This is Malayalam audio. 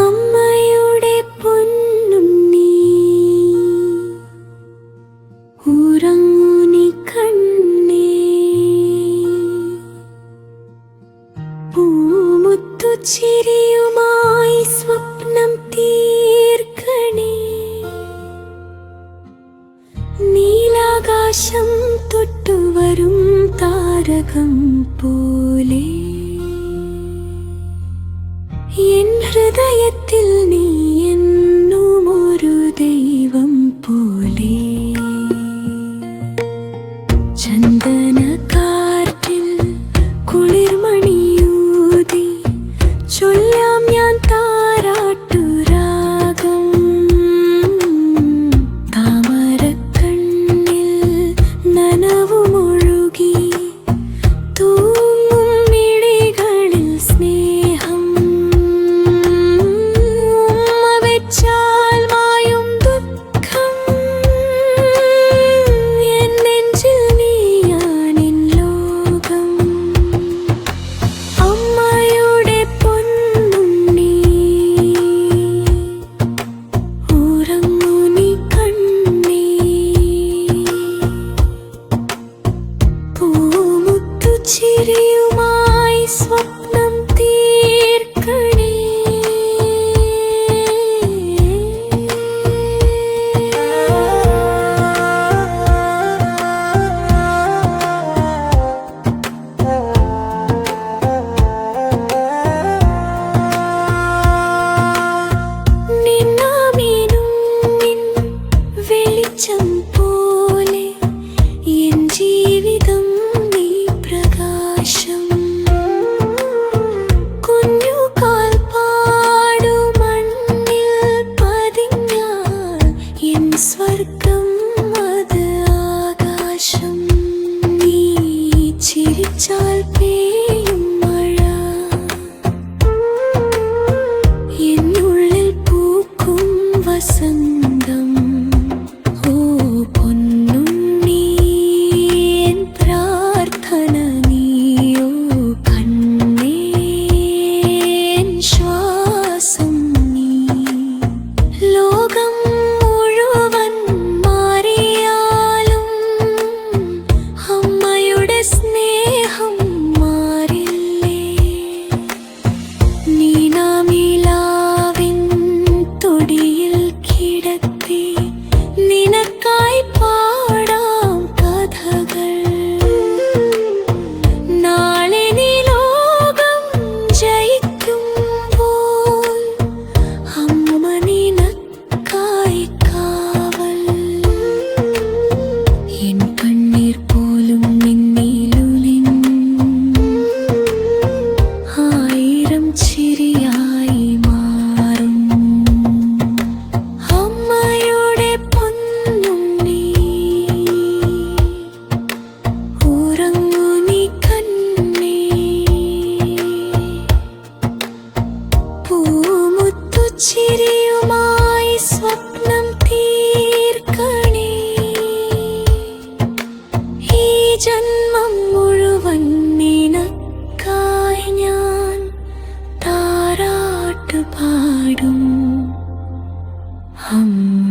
അമ്മയുടെ പൊന്നുണ്ണി ഉറങ്ങൂ നീ കണ്ണേ, പൂമുത്തുച്ചിരിയുമായി സ്വപ്നം തീർക്കണേ. നീലാകാശം തൊട്ടുവരും താരകം പോലെ എൻ ഹൃദയത്തിൽ നീ എന്നും ഒരു ദൈവം പോലെ. ചന്ദനക്കാറ്റിൽ കുളിർമണിയൂതി ചൊല്ലാം ഞാൻ താരാട്ടുരാഗം. താമരക്കണ്ണിൽ നനവുമൊഴുകി തൂങ്ങും മിഴികളിൽ സ്നേഹം. ഉമ്മ വെച്ചാൽ മായും ദുഃഖം, എൻ നെഞ്ചിൽ നീയാണെൻ ലോകം. അമ്മയുടെ പൊന്നുണ്ണി ഉറങ്ങൂ നീ കണ്ണേ, പൂമുത്തുച്ചിരിയുമായി സ്വപ്നം തീർക്കണേ. നിന്നാമീനും നിൻ വെളിച്ചം പോലെ എൻ ജീവിതം നീ പ്രകാശം. കുഞ്ഞു കാൽപ്പാടു മണ്ണിൽ പതിഞ്ഞാൽ എൻ സ്വർഗം അത് ആകാശം. നീ ചിരിച്ചാൽ പെയ്യും മഴ, എന്നുള്ളിൽ പൂക്കും വസന്തം. ഓ പൊന്നുണ്ണി, എൻ പ്രാർത്ഥന നീയോ കണ്ണേ, എൻ ശ്വാസം നീ. ലോകം മുഴുവൻ മാറിയാലും അമ്മയുടെ സ്നേഹം മാറില്ലേ. നീനാമിലാവിൻ തൊടിയിൽ കിടത്തി നിനക്കായി പാടാം കഥകൾ. നാളെ നീ ലോകം ജയിക്കുമ്പോൾ അമ്മ നിനക്കായി കാവൽ. എൻ കണ്ണീർ പോലും നിന്നിലുലിഞ്ഞ് ആയിരം ചിരിയായി മാറും. അമ്മയുടെ പൊന്നുണ്ണി ഉറങ്ങൂ നീ കണ്ണേ, പൂമുത്തുച്ചിരിയുമായി സ്വപ്നം തീർക്കണേ. ഈ ജന്മം മുഴുവൻ നിനക്കായി ഞാൻ താരാട്ട് പാടും അമ്മ.